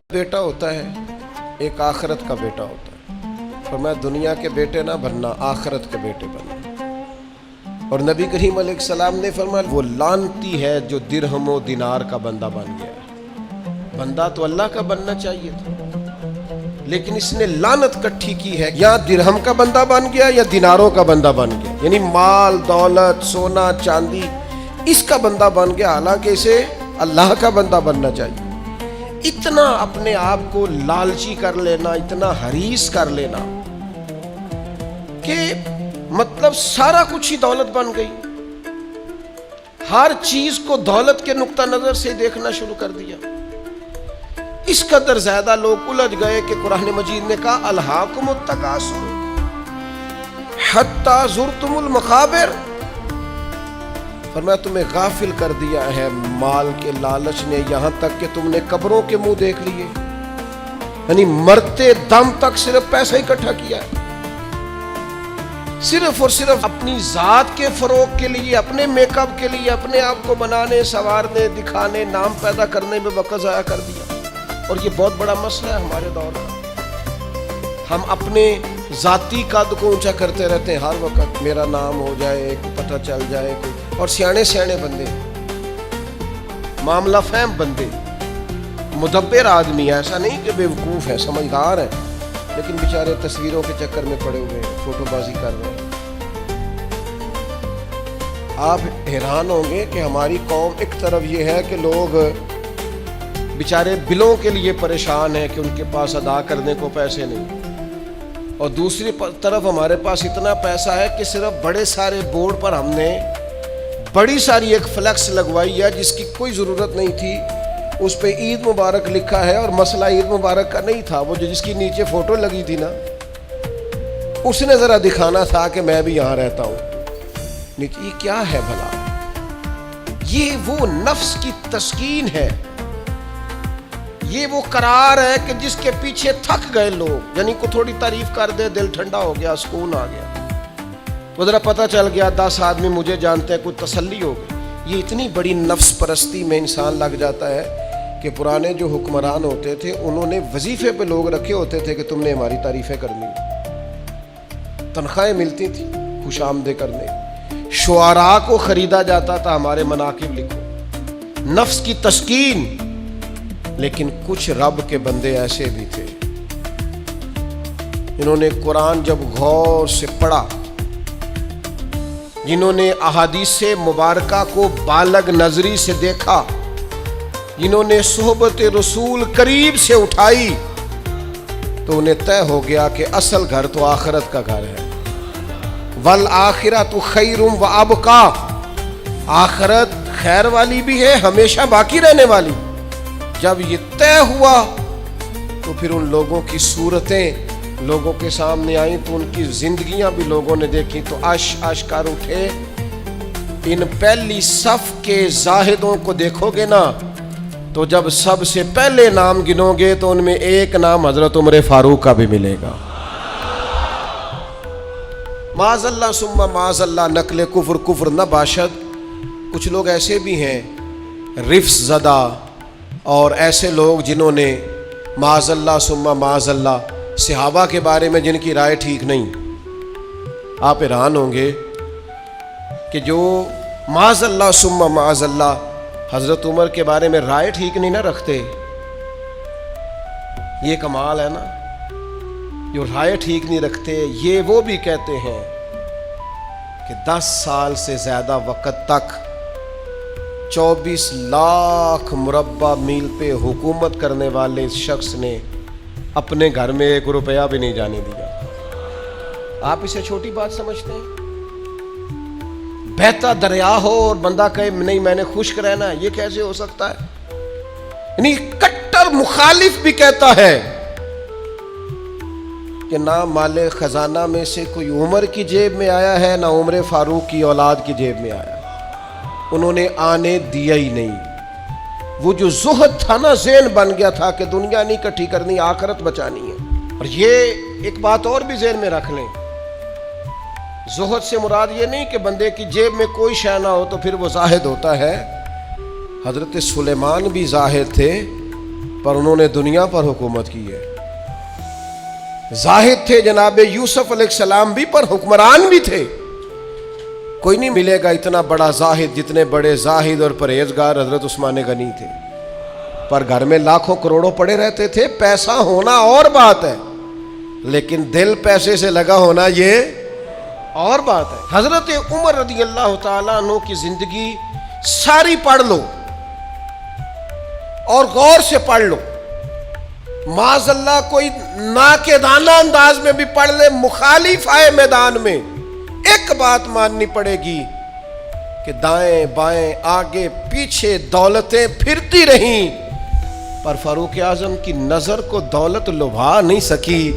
بیٹا ہوتا ہے، ایک آخرت کا بیٹا ہوتا ہے، اور میں دنیا کے بیٹے نہ بننا، آخرت کے بیٹے بننا۔ اور نبی کریم علیہ السلام نے فرمایا وہ لعنتی ہے جو درہم و دینار کا بندہ بن گیا ہے۔ بندہ تو اللہ کا بننا چاہیے تھا، لیکن اس نے لعنت کٹھی کی ہے، یا درہم کا بندہ بن گیا یا دیناروں کا بندہ بن گیا، یعنی مال دولت سونا چاندی اس کا بندہ بن گیا، حالانکہ اسے اللہ کا بندہ بننا چاہیے۔ اتنا اپنے آپ کو لالچی کر لینا، اتنا حریص کر لینا کہ مطلب سارا کچھ ہی دولت بن گئی، ہر چیز کو دولت کے نقطہ نظر سے دیکھنا شروع کر دیا۔ اس قدر زیادہ لوگ الجھ گئے کہ قرآن مجید نے کہا الہاکم التکاثر حتی زرتم المقابر، فرمایا تمہیں غافل کر دیا ہے مال کے لالچ نے، یہاں تک کہ تم نے قبروں کے منہ دیکھ لیے، یعنی مرتے دم تک صرف پیسہ اکٹھا کیا ہے، صرف اور صرف اپنی ذات کے فروغ کے لیے، اپنے میک اپ کے لیے، اپنے آپ کو بنانے سنوارنے دکھانے نام پیدا کرنے میں وقت ضائع کر دیا۔ اور یہ بہت بڑا مسئلہ ہے ہمارے دور کا، ہم اپنے ذاتی قد کو اونچا کرتے رہتے ہیں، ہر وقت میرا نام ہو جائے، پتہ چل جائے کوئی، اور سیانے بندے، معاملہ فہم بندے، مدبر آدمی، ایسا نہیں کہ بے وقوف ہے، سمجھدار ہے، لیکن بیچارے تصویروں کے چکر میں پڑے ہوئے ہیں، فوٹو بازی کر رہے ہیں۔ آپ حیران ہوں گے کہ ہماری قوم ایک طرف یہ ہے کہ لوگ بیچارے بلوں کے لیے پریشان ہیں کہ ان کے پاس ادا کرنے کو پیسے نہیں، اور دوسری طرف ہمارے پاس اتنا پیسہ ہے کہ صرف بڑے سارے بورڈ پر ہم نے بڑی ساری ایک فلیکس لگوائی ہے جس کی کوئی ضرورت نہیں تھی، اس پہ عید مبارک لکھا ہے، اور مسئلہ عید مبارک کا نہیں تھا، وہ جس کی نیچے فوٹو لگی تھی نا، اس نے ذرا دکھانا تھا کہ میں بھی یہاں رہتا ہوں۔ نیچے یہ کیا ہے بھلا؟ یہ وہ نفس کی تسکین ہے، یہ وہ قرار ہے کہ جس کے پیچھے تھک گئے لوگ، یعنی کو تھوڑی تعریف کر دے دل ٹھنڈا ہو گیا، سکون آ گیا، وہ ذرا پتہ چل گیا 10 آدمی مجھے جانتے ہیں، کوئی تسلی ہو گئی۔ یہ اتنی بڑی نفس پرستی میں انسان لگ جاتا ہے کہ پرانے جو حکمران ہوتے تھے انہوں نے وظیفے پہ لوگ رکھے ہوتے تھے کہ تم نے ہماری تعریفیں کرنی، تنخواہیں ملتی تھی خوش آمدے کرنے، شعراء کو خریدا جاتا تھا ہمارے مناقب لکھو، نفس کی تسکین۔ لیکن کچھ رب کے بندے ایسے بھی تھے جنہوں نے قرآن جب غور سے پڑھا، جنہوں نے احادیث مبارکہ کو بالغ نظری سے دیکھا، جنہوں نے صحبت رسول قریب سے اٹھائی، تو انہیں طے ہو گیا کہ اصل گھر تو آخرت کا گھر ہے، والآخرۃ خیر وابقیٰ، آخرت خیر والی بھی ہے، ہمیشہ باقی رہنے والی۔ جب یہ طے ہوا تو پھر ان لوگوں کی صورتیں لوگوں کے سامنے آئیں، تو ان کی زندگیاں بھی لوگوں نے دیکھی، تو عش کر اٹھے۔ ان پہلی صف کے زاہدوں کو دیکھو گے نا، تو جب سب سے پہلے نام گنو گے تو ان میں ایک نام حضرت عمر فاروق کا بھی ملے گا۔ معاذ اللہ ثم معاذ اللہ، نقل کفر نہ باشد۔ کچھ لوگ ایسے بھی ہیں رفس زدہ، اور ایسے لوگ جنہوں نے معاذ اللہ ثم معاذ اللہ صحابہ کے بارے میں جن کی رائے ٹھیک نہیں۔ آپ حیران ہوں گے کہ جو معاذ اللہ ثم معاذ اللہ حضرت عمر کے بارے میں رائے ٹھیک نہیں نہ رکھتے، یہ کمال ہے نا، جو رائے ٹھیک نہیں رکھتے، یہ وہ بھی کہتے ہیں کہ 10 سال سے زیادہ وقت تک 24 لاکھ مربع میل پہ حکومت کرنے والے اس شخص نے اپنے گھر میں 1 روپیہ بھی نہیں جانے دیا۔ آپ اسے چھوٹی بات سمجھتے ہیں؟ بہتا دریا ہو اور بندہ کہے نہیں میں نے خشک رہنا ہے، یہ کیسے ہو سکتا ہے؟ یعنی کٹر مخالف بھی کہتا ہے کہ نہ مال خزانہ میں سے کوئی عمر کی جیب میں آیا ہے، نہ عمر فاروق کی اولاد کی جیب میں آیا، انہوں نے آنے دیا ہی نہیں۔ وہ جو زہد تھا نا، ذہن بن گیا تھا کہ دنیا نہیں اکٹھی کرنی، آخرت بچانی ہے۔ اور یہ ایک بات اور بھی ذہن میں رکھ لیں، زہد سے مراد یہ نہیں کہ بندے کی جیب میں کوئی شے نہ ہو تو پھر وہ زاہد ہوتا ہے۔ حضرت سلیمان بھی زاہد تھے، پر انہوں نے دنیا پر حکومت کی ہے. زاہد تھے جناب یوسف علیہ السلام بھی، پر حکمران بھی تھے. کوئی نہیں ملے گا اتنا بڑا زاہد جتنے بڑے زاہد اور پرہیزگار حضرت عثمان غنی تھے. پر گھر میں لاکھوں کروڑوں پڑے رہتے تھے. پیسہ ہونا اور بات ہے، لیکن دل پیسے سے لگا ہونا یہ اور بات ہے. حضرت عمر رضی اللہ تعالیٰ عنہ کی زندگی ساری پڑھ لو اور غور سے پڑھ لو. معاذ اللہ کوئی ناقدانہ انداز میں بھی پڑھ لے، مخالف آئے میدان میں، ایک بات ماننی پڑے گی کہ دائیں بائیں آگے پیچھے دولتیں پھرتی رہیں، پر فاروق اعظم کی نظر کو دولت لبھا نہیں سکی.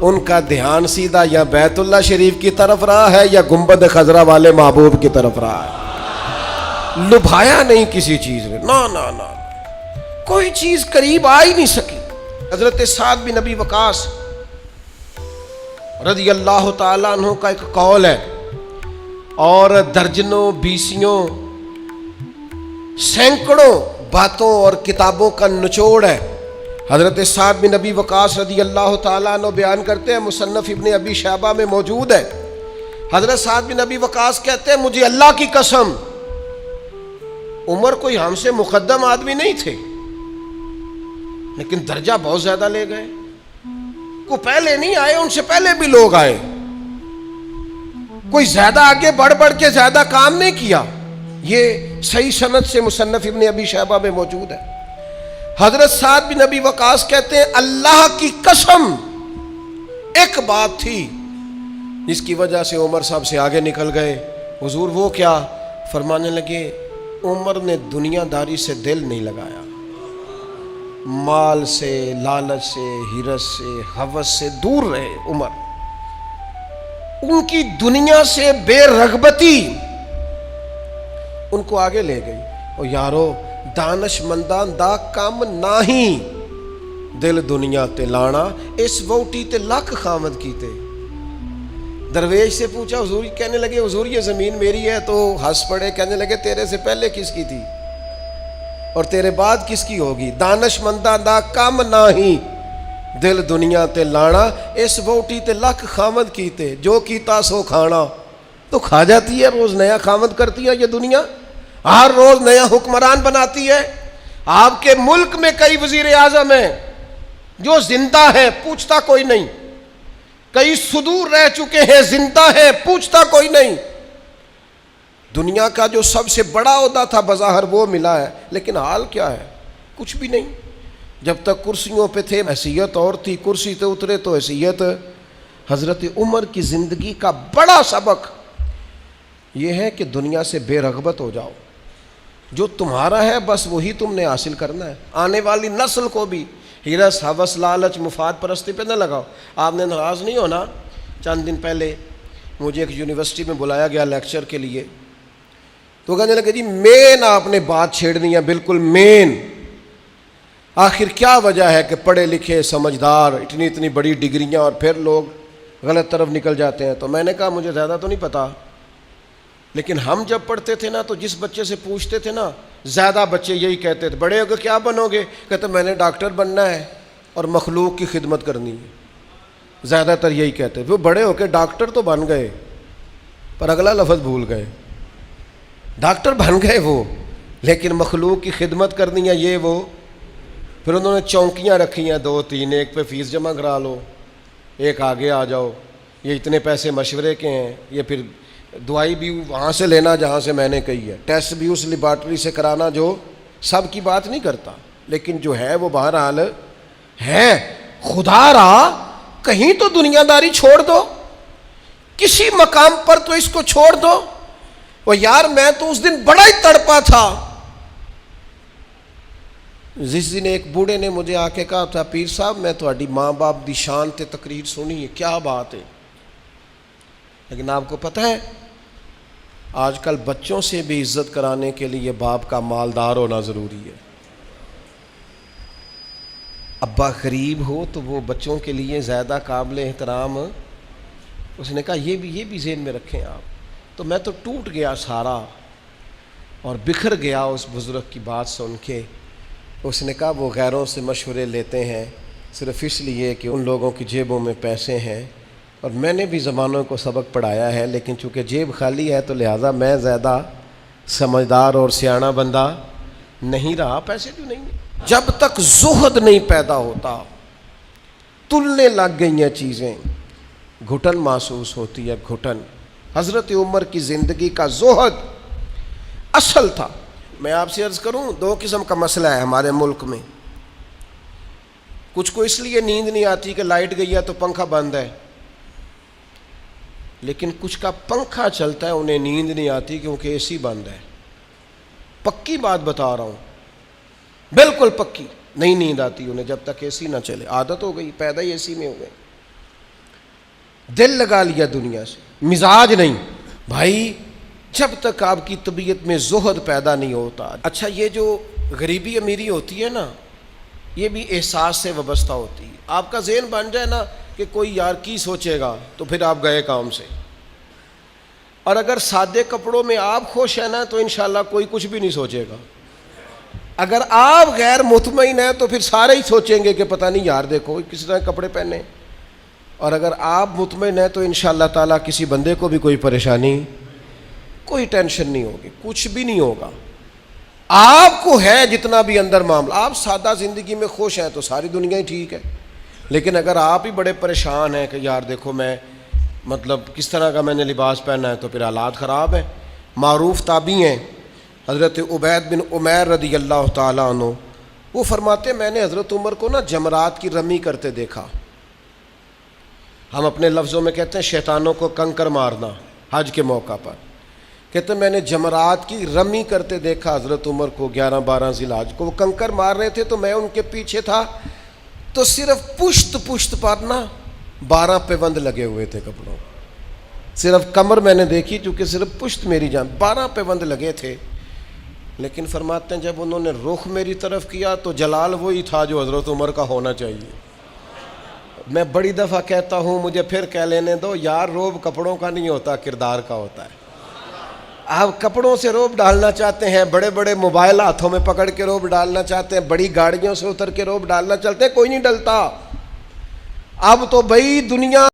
ان کا دھیان سیدھا یا بیت اللہ شریف کی طرف رہا ہے یا گنبد خضرا والے محبوب کی طرف رہا ہے. لبھایا نہیں کسی چیز نے، نہ کوئی چیز قریب آ ہی نہیں سکی. حضرت سعد بن ابی وقاص رضی اللہ تعالیٰ عنہ کا ایک قول ہے، اور درجنوں بیسیوں سینکڑوں باتوں اور کتابوں کا نچوڑ ہے. حضرت سعد بن ابی وقاص رضی اللہ تعالیٰ عنہ بیان کرتے ہیں، مصنف ابن ابی شیبہ میں موجود ہے. حضرت سعد بن ابی وقاص کہتے ہیں مجھے اللہ کی قسم عمر کوئی ہم سے مقدم آدمی نہیں تھے، لیکن درجہ بہت زیادہ لے گئے. کو پہلے نہیں آئے، ان سے پہلے بھی لوگ آئے. کوئی زیادہ آگے بڑھ کے زیادہ کام نہیں کیا. یہ صحیح سند سے مصنف ابن ابی شیبہ میں موجود ہے. حضرت سعد بن ابی وقاص کہتے ہیں اللہ کی قسم ایک بات تھی جس کی وجہ سے عمر صاحب سے آگے نکل گئے. حضور وہ کیا؟ فرمانے لگے عمر نے دنیا داری سے دل نہیں لگایا، مال سے، لالچ سے، ہرس سے، ہوس سے دور رہے. عمر ان کی دنیا سے بے رغبتی ان کو آگے لے گئی. اور یارو دانش مندان دا کام نہیں، دل دنیا تے لانا، اس ووٹی تے لکھ خامد کیتے. درویش سے پوچھا حضور، کہنے لگے حضور یہ زمین میری ہے، تو ہنس پڑے، کہنے لگے تیرے سے پہلے کس کی تھی اور تیرے بعد کس کی ہوگی؟ دانش مندہ دا کام نہیں، دل دنیا تے لانا، اس ووٹی تے لکھ خامد کیتے، جو کیتا سو کھانا. تو کھا جاتی ہے، روز نیا خامد کرتی ہے یہ دنیا، ہر روز نیا حکمران بناتی ہے. آپ کے ملک میں کئی وزیر اعظم ہیں جو زندہ ہے، پوچھتا کوئی نہیں. کئی صدور رہ چکے ہیں، زندہ ہے، پوچھتا کوئی نہیں. دنیا کا جو سب سے بڑا عہدہ تھا بظاہر وہ ملا ہے، لیکن حال کیا ہے؟ کچھ بھی نہیں. جب تک کرسیوں پہ تھے حیثیت اور تھی، کرسی سے اترے تو حیثیت. حضرت عمر کی زندگی کا بڑا سبق یہ ہے کہ دنیا سے بے رغبت ہو جاؤ. جو تمہارا ہے بس وہی تم نے حاصل کرنا ہے. آنے والی نسل کو بھی ہرس، ہوس، لالچ، مفاد پرستی پہ نہ لگاؤ. آپ نے ناراض نہیں ہونا، چند دن پہلے مجھے ایک یونیورسٹی میں بلایا گیا لیکچر کے لیے، تو کہنے لگے جی مین آپ نے بات چھیڑنی ہے، بالکل مین. آخر کیا وجہ ہے کہ پڑھے لکھے سمجھدار اتنی بڑی ڈگریاں اور پھر لوگ غلط طرف نکل جاتے ہیں؟ تو میں نے کہا مجھے زیادہ تو نہیں پتا، لیکن ہم جب پڑھتے تھے نا تو جس بچے سے پوچھتے تھے نا، زیادہ بچے یہی کہتے تھے بڑے ہو کے کیا بنو گے؟ کہتے میں نے ڈاکٹر بننا ہے اور مخلوق کی خدمت کرنی ہے. زیادہ تر یہی کہتے تھے. وہ بڑے ہو کے ڈاکٹر تو بن گئے پر اگلا لفظ بھول گئے. ڈاکٹر بن گئے وہ، لیکن مخلوق کی خدمت کرنی ہے یہ وہ. پھر انہوں نے چونکیاں رکھی ہیں 2-3، ایک پہ فیس جمع کرا لو، ایک آگے آ جاؤ، یہ اتنے پیسے مشورے کے ہیں، یہ پھر دوائی بھی وہاں سے لینا جہاں سے میں نے کہی ہے، ٹیسٹ بھی اس لیبارٹری سے کرانا جو سب کی بات نہیں کرتا، لیکن جو ہے وہ بہرحال ہے. خدا را کہیں تو دنیا داری چھوڑ دو، کسی مقام پر تو اس کو چھوڑ دو. وہ یار میں تو اس دن بڑا ہی تڑپا تھا جس دن ایک بوڑھے نے مجھے آ کے کہا تھا پیر صاحب میں تہاڈی ماں باپ دی شان تے تقریر سنی ہے، کیا بات ہے. لیکن آپ کو پتہ ہے آج کل بچوں سے بھی عزت کرانے کے لیے باپ کا مالدار ہونا ضروری ہے. ابا غریب ہو تو وہ بچوں کے لیے زیادہ قابل احترام. اس نے کہا یہ بھی ذہن میں رکھیں آپ. تو میں تو ٹوٹ گیا سارا اور بکھر گیا اس بزرگ کی بات سن کے. اس نے کہا وہ غیروں سے مشورے لیتے ہیں صرف اس لیے کہ ان لوگوں کی جیبوں میں پیسے ہیں، اور میں نے بھی زمانوں کو سبق پڑھایا ہے، لیکن چونکہ جیب خالی ہے تو لہٰذا میں زیادہ سمجھدار اور سیاںا بندہ نہیں رہا، پیسے کیوں نہیں ہیں؟ جب تک زہد نہیں پیدا ہوتا تلنے لگ گئی ہیں چیزیں، گھٹن محسوس ہوتی ہے، گھٹن۔ حضرت عمر کی زندگی کا زہد اصل تھا۔ میں آپ سے عرض کروں، دو قسم کا مسئلہ ہے ہمارے ملک میں۔ کچھ کو اس لیے نیند نہیں آتی کہ لائٹ گئی ہے تو پنکھا بند ہے، لیکن کچھ کا پنکھا چلتا ہے انہیں نیند نہیں آتی کیونکہ اے سی بند ہے۔ پکی بات بتا رہا ہوں، بالکل پکی، نہیں نیند آتی انہیں جب تک اے سی نہ چلے۔ عادت ہو گئی، پیدا ہی اے سی میں ہو گئے، دل لگا لیا دنیا سے، مزاج نہیں۔ بھائی جب تک آپ کی طبیعت میں زہد پیدا نہیں ہوتا۔ اچھا، یہ جو غریبی امیری ہوتی ہے نا، یہ بھی احساس سے وابستہ ہوتی ہے۔ آپ کا ذہن بن جائے نا کہ کوئی یار کی سوچے گا تو پھر آپ گئے کام سے۔ اور اگر سادے کپڑوں میں آپ خوش ہیں نا تو انشاءاللہ کوئی کچھ بھی نہیں سوچے گا۔ اگر آپ غیر مطمئن ہیں تو پھر سارے ہی سوچیں گے کہ پتہ نہیں یار دیکھو کس طرح کپڑے پہنے۔ اور اگر آپ مطمئن ہیں تو انشاءاللہ تعالیٰ کسی بندے کو بھی کوئی پریشانی، کوئی ٹینشن نہیں ہوگی، کچھ بھی نہیں ہوگا۔ آپ کو ہے جتنا بھی اندر معاملہ، آپ سادہ زندگی میں خوش ہیں تو ساری دنیا ہی ٹھیک ہے۔ لیکن اگر آپ ہی بڑے پریشان ہیں کہ یار دیکھو میں مطلب کس طرح کا میں نے لباس پہنا ہے، تو پھر حالات خراب ہیں۔ معروف تابعی ہیں حضرت عبید بن عمیر رضی اللہ تعالیٰ عنہ، وہ فرماتے میں نے حضرت عمر کو نا جمرات کی رمی کرتے دیکھا۔ ہم اپنے لفظوں میں کہتے ہیں شیطانوں کو کنکر مارنا، حج کے موقع پر کہتے ہیں میں نے جمرات کی رمی کرتے دیکھا حضرت عمر کو 11-12 ذی الحج کو، وہ کنکر مار رہے تھے تو میں ان کے پیچھے تھا، تو صرف پشت پر نا 12 پیوند لگے ہوئے تھے کپڑوں، صرف کمر میں نے دیکھی کیونکہ صرف پشت میری جان 12 پیوند لگے تھے۔ لیکن فرماتے ہیں جب انہوں نے رخ میری طرف کیا تو جلال وہی تھا جو حضرت عمر کا ہونا چاہیے۔ میں بڑی دفعہ کہتا ہوں، مجھے پھر کہہ لینے دو، یار روب کپڑوں کا نہیں ہوتا، کردار کا ہوتا ہے۔ آپ کپڑوں سے روب ڈالنا چاہتے ہیں، بڑے بڑے موبائل ہاتھوں میں پکڑ کے روب ڈالنا چاہتے ہیں، بڑی گاڑیوں سے اتر کے روب ڈالنا چاہتے ہیں، کوئی نہیں ڈلتا۔ اب تو بھائی دنیا